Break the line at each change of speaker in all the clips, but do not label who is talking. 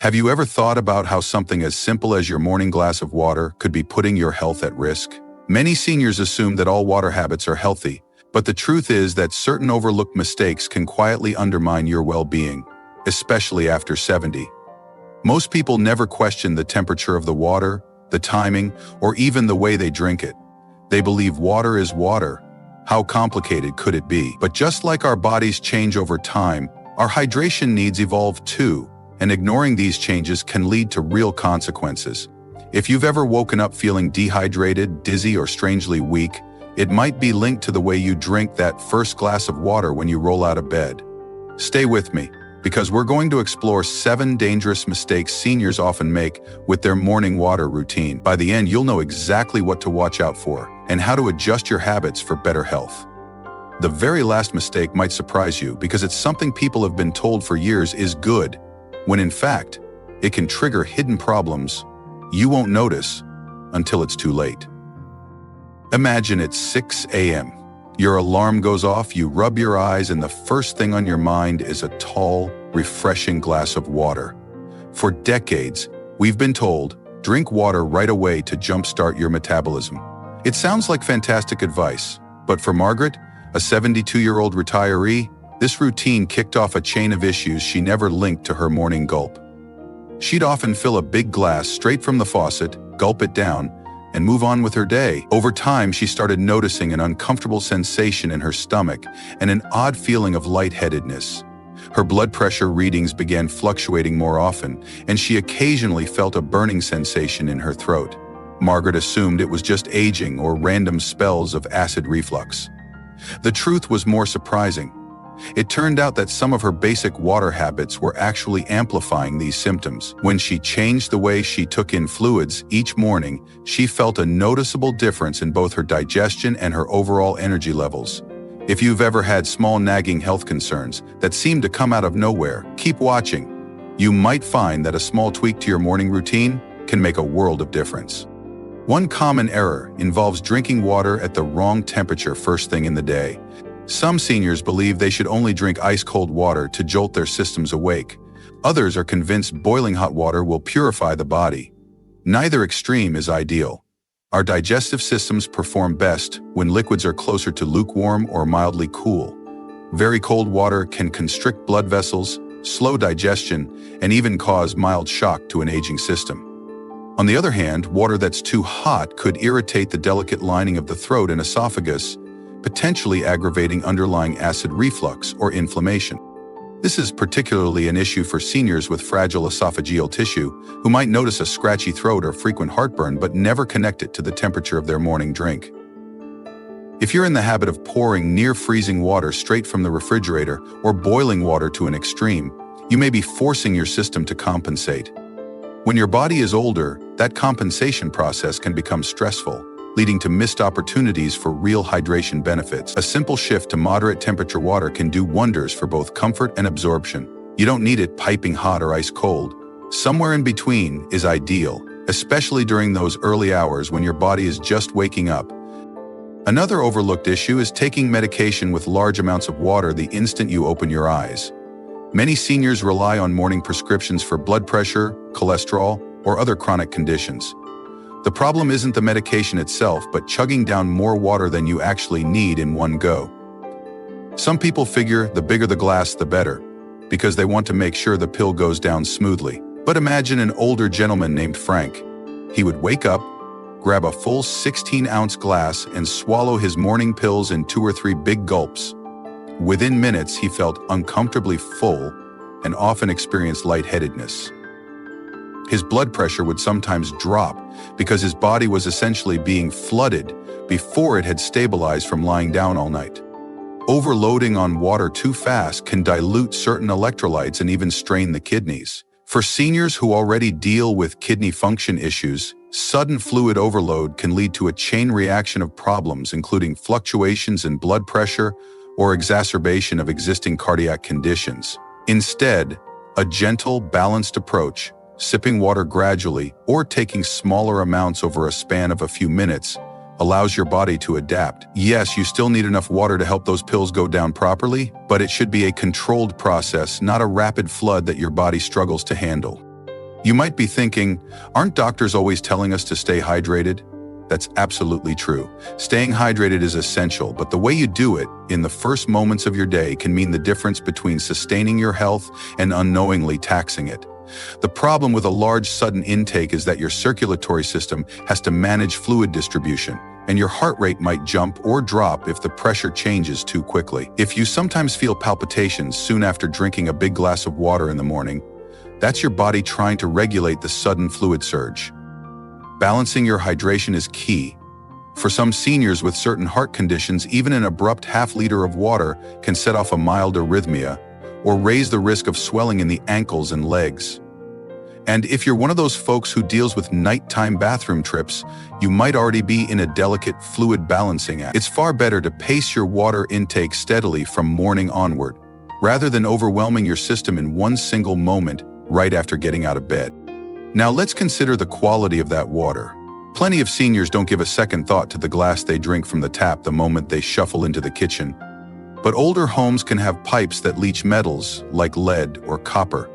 Have you ever thought about how something as simple as your morning glass of water could be putting your health at risk? Many seniors assume that all water habits are healthy, but the truth is that certain overlooked mistakes can quietly undermine your well-being, especially after 70. Most people never question the temperature of the water, the timing, or even the way they drink it. They believe water is water. How complicated could it be? But just like our bodies change over time, our hydration needs evolve too, and ignoring these changes can lead to real consequences. If you've ever woken up feeling dehydrated, dizzy, or strangely weak, it might be linked to the way you drink that first glass of water when you roll out of bed. Stay with me, because we're going to explore 7 dangerous mistakes seniors often make with their morning water routine. By the end, you'll know exactly what to watch out for and how to adjust your habits for better health. The very last mistake might surprise you because it's something people have been told for years is good, when in fact, it can trigger hidden problems you won't notice until it's too late. Imagine it's 6 a.m. Your alarm goes off, you rub your eyes, and the first thing on your mind is a tall, refreshing glass of water. For decades, we've been told, drink water right away to jumpstart your metabolism. It sounds like fantastic advice, but for Margaret, a 72-year-old retiree, this routine kicked off a chain of issues she never linked to her morning gulp. She'd often fill a big glass straight from the faucet, gulp it down, and move on with her day. Over time, she started noticing an uncomfortable sensation in her stomach and an odd feeling of lightheadedness. Her blood pressure readings began fluctuating more often, and she occasionally felt a burning sensation in her throat. Margaret assumed it was just aging or random spells of acid reflux. The truth was more surprising. It turned out that some of her basic water habits were actually amplifying these symptoms. When she changed the way she took in fluids each morning, she felt a noticeable difference in both her digestion and her overall energy levels. If you've ever had small nagging health concerns that seem to come out of nowhere, keep watching. You might find that a small tweak to your morning routine can make a world of difference. One common error involves drinking water at the wrong temperature first thing in the day. Some seniors believe they should only drink ice-cold water to jolt their systems awake. Others are convinced boiling hot water will purify the body. Neither extreme is ideal. Our digestive systems perform best when liquids are closer to lukewarm or mildly cool. Very cold water can constrict blood vessels, slow digestion, and even cause mild shock to an aging system. On the other hand, water that's too hot could irritate the delicate lining of the throat and esophagus, potentially aggravating underlying acid reflux or inflammation. This is particularly an issue for seniors with fragile esophageal tissue who might notice a scratchy throat or frequent heartburn but never connect it to the temperature of their morning drink. If you're in the habit of pouring near-freezing water straight from the refrigerator or boiling water to an extreme, you may be forcing your system to compensate. When your body is older, that compensation process can become stressful, leading to missed opportunities for real hydration benefits. A simple shift to moderate temperature water can do wonders for both comfort and absorption. You don't need it piping hot or ice cold. Somewhere in between is ideal, especially during those early hours when your body is just waking up. Another overlooked issue is taking medication with large amounts of water the instant you open your eyes. Many seniors rely on morning prescriptions for blood pressure, cholesterol, or other chronic conditions. The problem isn't the medication itself, but chugging down more water than you actually need in one go. Some people figure the bigger the glass, the better, because they want to make sure the pill goes down smoothly. But imagine an older gentleman named Frank. He would wake up, grab a full 16-ounce glass, and swallow his morning pills in 2 or 3 big gulps. Within minutes, he felt uncomfortably full and often experienced lightheadedness. His blood pressure would sometimes drop because his body was essentially being flooded before it had stabilized from lying down all night. Overloading on water too fast can dilute certain electrolytes and even strain the kidneys. For seniors who already deal with kidney function issues, sudden fluid overload can lead to a chain reaction of problems, including fluctuations in blood pressure or exacerbation of existing cardiac conditions. Instead, a gentle, balanced approach, sipping water gradually or taking smaller amounts over a span of a few minutes, allows your body to adapt. Yes, you still need enough water to help those pills go down properly, but it should be a controlled process, not a rapid flood that your body struggles to handle. You might be thinking, aren't doctors always telling us to stay hydrated? That's absolutely true. Staying hydrated is essential, but the way you do it in the first moments of your day can mean the difference between sustaining your health and unknowingly taxing it. The problem with a large sudden intake is that your circulatory system has to manage fluid distribution, and your heart rate might jump or drop if the pressure changes too quickly. If you sometimes feel palpitations soon after drinking a big glass of water in the morning, that's your body trying to regulate the sudden fluid surge. Balancing your hydration is key. For some seniors with certain heart conditions, even an abrupt half-liter of water can set off a mild arrhythmia or raise the risk of swelling in the ankles and legs. And if you're one of those folks who deals with nighttime bathroom trips, you might already be in a delicate fluid balancing act. It's far better to pace your water intake steadily from morning onward, rather than overwhelming your system in one single moment right after getting out of bed. Now let's consider the quality of that water. Plenty of seniors don't give a second thought to the glass they drink from the tap the moment they shuffle into the kitchen. But older homes can have pipes that leach metals like lead or copper,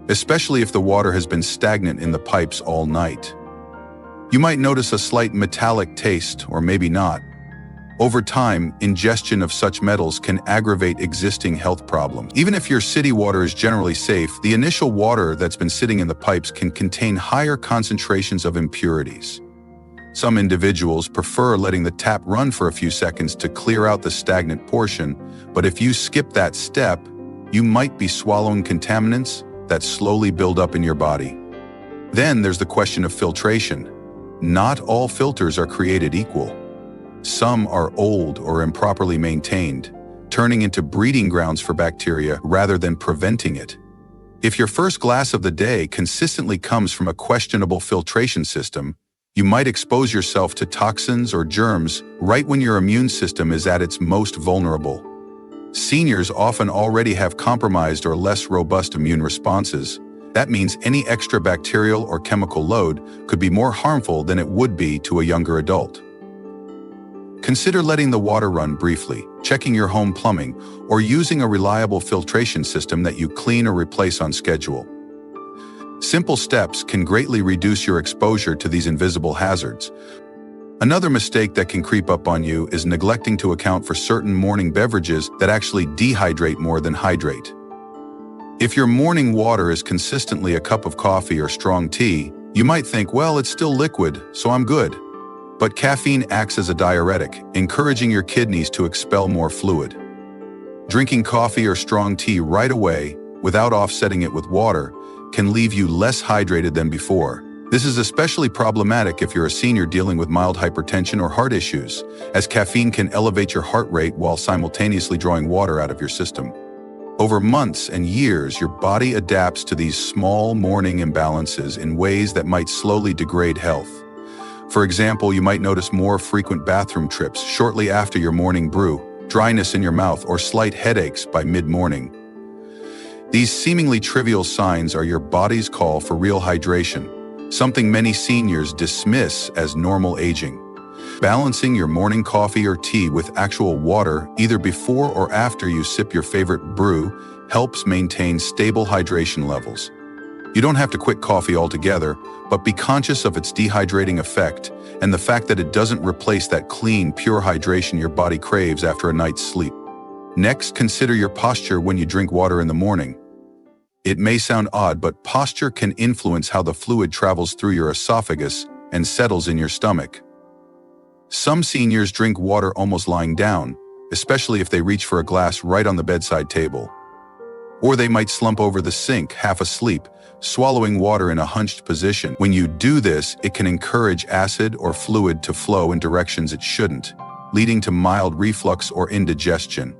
especially if the water has been stagnant in the pipes all night. You might notice a slight metallic taste, or maybe not. Over time, ingestion of such metals can aggravate existing health problems. Even if your city water is generally safe, the initial water that's been sitting in the pipes can contain higher concentrations of impurities. Some individuals prefer letting the tap run for a few seconds to clear out the stagnant portion, but if you skip that step, you might be swallowing contaminants that slowly build up in your body. Then there's the question of filtration. Not all filters are created equal. Some are old or improperly maintained, turning into breeding grounds for bacteria rather than preventing it. If your first glass of the day consistently comes from a questionable filtration system, you might expose yourself to toxins or germs right when your immune system is at its most vulnerable. Seniors often already have compromised or less robust immune responses. That means any extra bacterial or chemical load could be more harmful than it would be to a younger adult. Consider letting the water run briefly, checking your home plumbing, or using a reliable filtration system that you clean or replace on schedule. Simple steps can greatly reduce your exposure to these invisible hazards. Another mistake that can creep up on you is neglecting to account for certain morning beverages that actually dehydrate more than hydrate. If your morning water is consistently a cup of coffee or strong tea, you might think, well, it's still liquid, so I'm good. But caffeine acts as a diuretic, encouraging your kidneys to expel more fluid. Drinking coffee or strong tea right away, without offsetting it with water, can leave you less hydrated than before. This is especially problematic if you're a senior dealing with mild hypertension or heart issues, as caffeine can elevate your heart rate while simultaneously drawing water out of your system. Over months and years, your body adapts to these small morning imbalances in ways that might slowly degrade health. For example, you might notice more frequent bathroom trips shortly after your morning brew, dryness in your mouth, or slight headaches by mid-morning. These seemingly trivial signs are your body's call for real hydration, something many seniors dismiss as normal aging. Balancing your morning coffee or tea with actual water, either before or after you sip your favorite brew, helps maintain stable hydration levels. You don't have to quit coffee altogether, but be conscious of its dehydrating effect and the fact that it doesn't replace that clean, pure hydration your body craves after a night's sleep. Next, consider your posture when you drink water in the morning. It may sound odd, but posture can influence how the fluid travels through your esophagus and settles in your stomach. Some seniors drink water almost lying down, especially if they reach for a glass right on the bedside table. Or they might slump over the sink, half asleep, swallowing water in a hunched position. When you do this, it can encourage acid or fluid to flow in directions it shouldn't, leading to mild reflux or indigestion.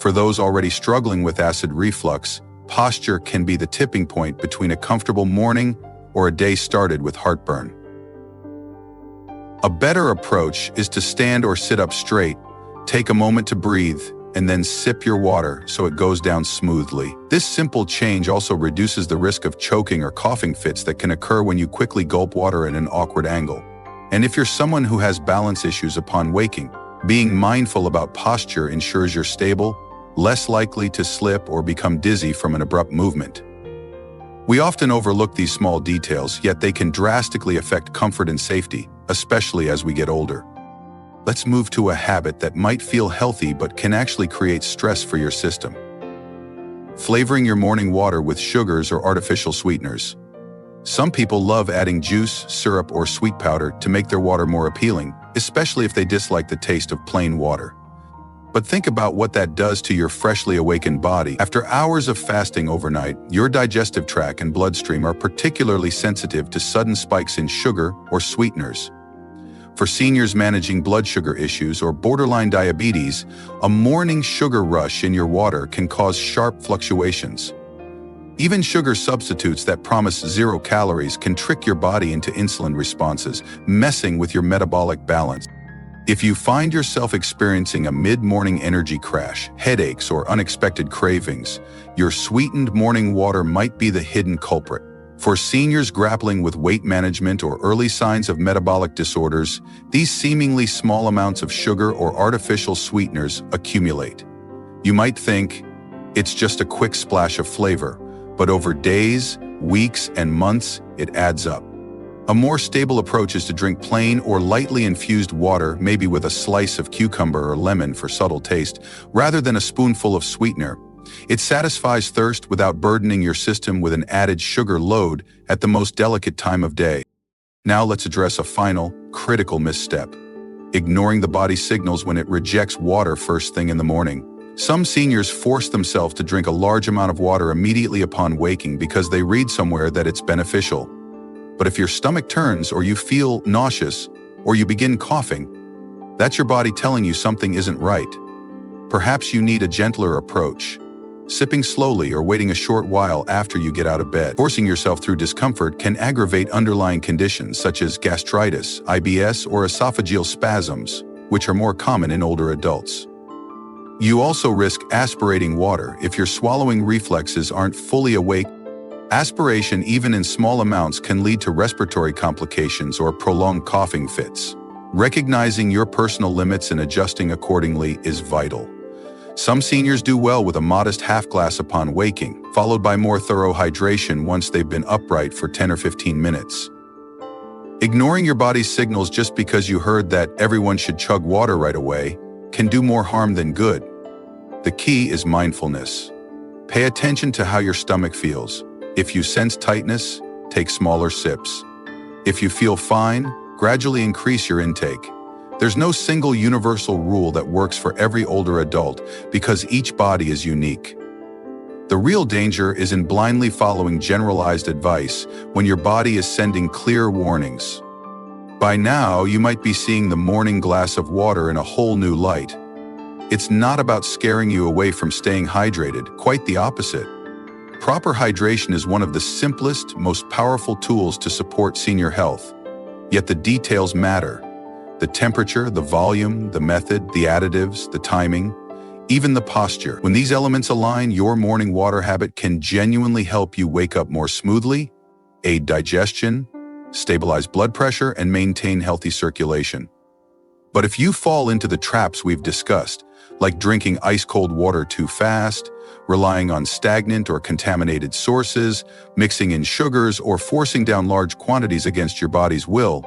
For those already struggling with acid reflux, posture can be the tipping point between a comfortable morning or a day started with heartburn. A better approach is to stand or sit up straight, take a moment to breathe, and then sip your water so it goes down smoothly. This simple change also reduces the risk of choking or coughing fits that can occur when you quickly gulp water at an awkward angle. And if you're someone who has balance issues upon waking, being mindful about posture ensures you're stable, less likely to slip or become dizzy from an abrupt movement. We often overlook these small details, yet they can drastically affect comfort and safety, especially as we get older. Let's move to a habit that might feel healthy but can actually create stress for your system. Flavoring your morning water with sugars or artificial sweeteners. Some people love adding juice, syrup, or sweet powder to make their water more appealing, especially if they dislike the taste of plain water. But think about what that does to your freshly awakened body. After hours of fasting overnight, your digestive tract and bloodstream are particularly sensitive to sudden spikes in sugar or sweeteners. For seniors managing blood sugar issues or borderline diabetes, a morning sugar rush in your water can cause sharp fluctuations. Even sugar substitutes that promise 0 calories can trick your body into insulin responses, messing with your metabolic balance. If you find yourself experiencing a mid-morning energy crash, headaches, or unexpected cravings, your sweetened morning water might be the hidden culprit. For seniors grappling with weight management or early signs of metabolic disorders, these seemingly small amounts of sugar or artificial sweeteners accumulate. You might think, it's just a quick splash of flavor, but over days, weeks, and months, it adds up. A more stable approach is to drink plain or lightly infused water, maybe with a slice of cucumber or lemon for subtle taste, rather than a spoonful of sweetener. It satisfies thirst without burdening your system with an added sugar load at the most delicate time of day. Now let's address a final, critical misstep: ignoring the body's signals when it rejects water first thing in the morning. Some seniors force themselves to drink a large amount of water immediately upon waking because they read somewhere that it's beneficial. But if your stomach turns, or you feel nauseous, or you begin coughing, that's your body telling you something isn't right. Perhaps you need a gentler approach, sipping slowly or waiting a short while after you get out of bed. Forcing yourself through discomfort can aggravate underlying conditions such as gastritis, IBS, or esophageal spasms, which are more common in older adults. You also risk aspirating water if your swallowing reflexes aren't fully awake. Aspiration, even in small amounts, can lead to respiratory complications or prolonged coughing fits. Recognizing your personal limits and adjusting accordingly is vital. Some seniors do well with a modest half glass upon waking, followed by more thorough hydration once they've been upright for 10 or 15 minutes. Ignoring your body's signals just because you heard that everyone should chug water right away can do more harm than good. The key is mindfulness. Pay attention to how your stomach feels. If you sense tightness, take smaller sips. If you feel fine, gradually increase your intake. There's no single universal rule that works for every older adult because each body is unique. The real danger is in blindly following generalized advice when your body is sending clear warnings. By now, you might be seeing the morning glass of water in a whole new light. It's not about scaring you away from staying hydrated, quite the opposite. Proper hydration is one of the simplest, most powerful tools to support senior health. Yet the details matter. The temperature, the volume, the method, the additives, the timing, even the posture. When these elements align, your morning water habit can genuinely help you wake up more smoothly, aid digestion, stabilize blood pressure, and maintain healthy circulation. But if you fall into the traps we've discussed, like drinking ice-cold water too fast, relying on stagnant or contaminated sources, mixing in sugars, or forcing down large quantities against your body's will,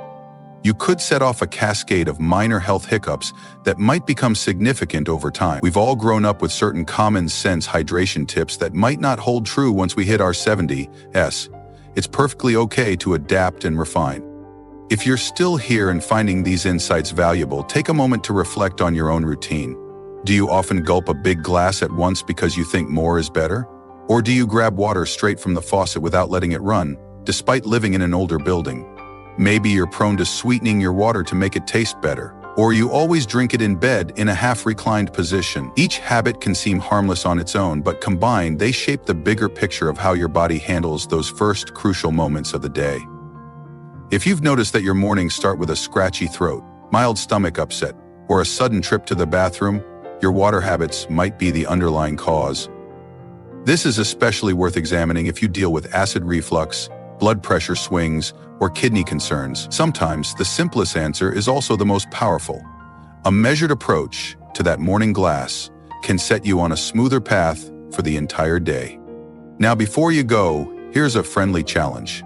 you could set off a cascade of minor health hiccups that might become significant over time. We've all grown up with certain common-sense hydration tips that might not hold true once we hit our 70s. It's perfectly okay to adapt and refine. If you're still here and finding these insights valuable, take a moment to reflect on your own routine. Do you often gulp a big glass at once because you think more is better? Or do you grab water straight from the faucet without letting it run, despite living in an older building? Maybe you're prone to sweetening your water to make it taste better, or you always drink it in bed in a half-reclined position. Each habit can seem harmless on its own, but combined, they shape the bigger picture of how your body handles those first crucial moments of the day. If you've noticed that your mornings start with a scratchy throat, mild stomach upset, or a sudden trip to the bathroom, your water habits might be the underlying cause. This is especially worth examining if you deal with acid reflux, blood pressure swings, or kidney concerns. Sometimes the simplest answer is also the most powerful. A measured approach to that morning glass can set you on a smoother path for the entire day. Now, before you go, Here's a friendly challenge.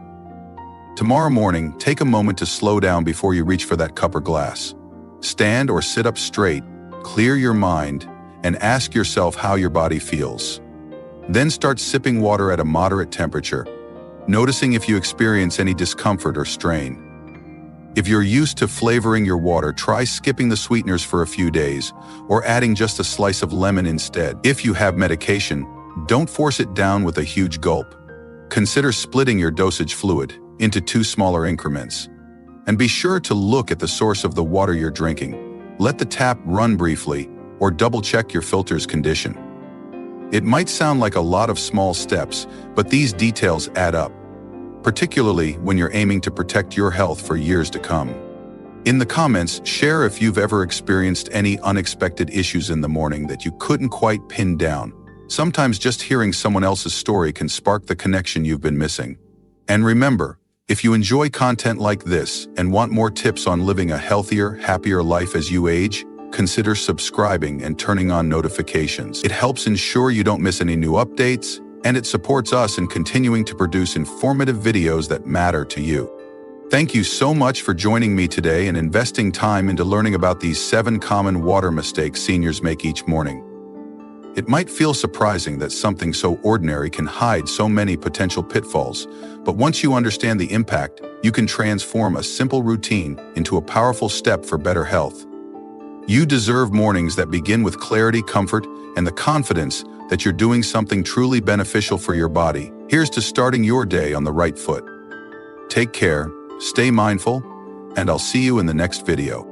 Tomorrow morning, take a moment to slow down before you reach for that cup or glass. Stand or sit up straight, clear your mind, and ask yourself how your body feels. Then start sipping water at a moderate temperature, noticing if you experience any discomfort or strain. If you're used to flavoring your water, try skipping the sweeteners for a few days or adding just a slice of lemon instead. If you have medication, don't force it down with a huge gulp. Consider splitting your dosage fluid into 2 smaller increments. And be sure to look at the source of the water you're drinking. Let the tap run briefly or double-check your filter's condition. It might sound like a lot of small steps, but these details add up, particularly when you're aiming to protect your health for years to come. In the comments, share if you've ever experienced any unexpected issues in the morning that you couldn't quite pin down. Sometimes just hearing someone else's story can spark the connection you've been missing. And remember, if you enjoy content like this and want more tips on living a healthier, happier life as you age, consider subscribing and turning on notifications. It helps ensure you don't miss any new updates, and it supports us in continuing to produce informative videos that matter to you. Thank you so much for joining me today and investing time into learning about these 7 common water mistakes seniors make each morning. It might feel surprising that something so ordinary can hide so many potential pitfalls, but once you understand the impact, you can transform a simple routine into a powerful step for better health. You deserve mornings that begin with clarity, comfort, and the confidence that you're doing something truly beneficial for your body. Here's to starting your day on the right foot. Take care, stay mindful, and I'll see you in the next video.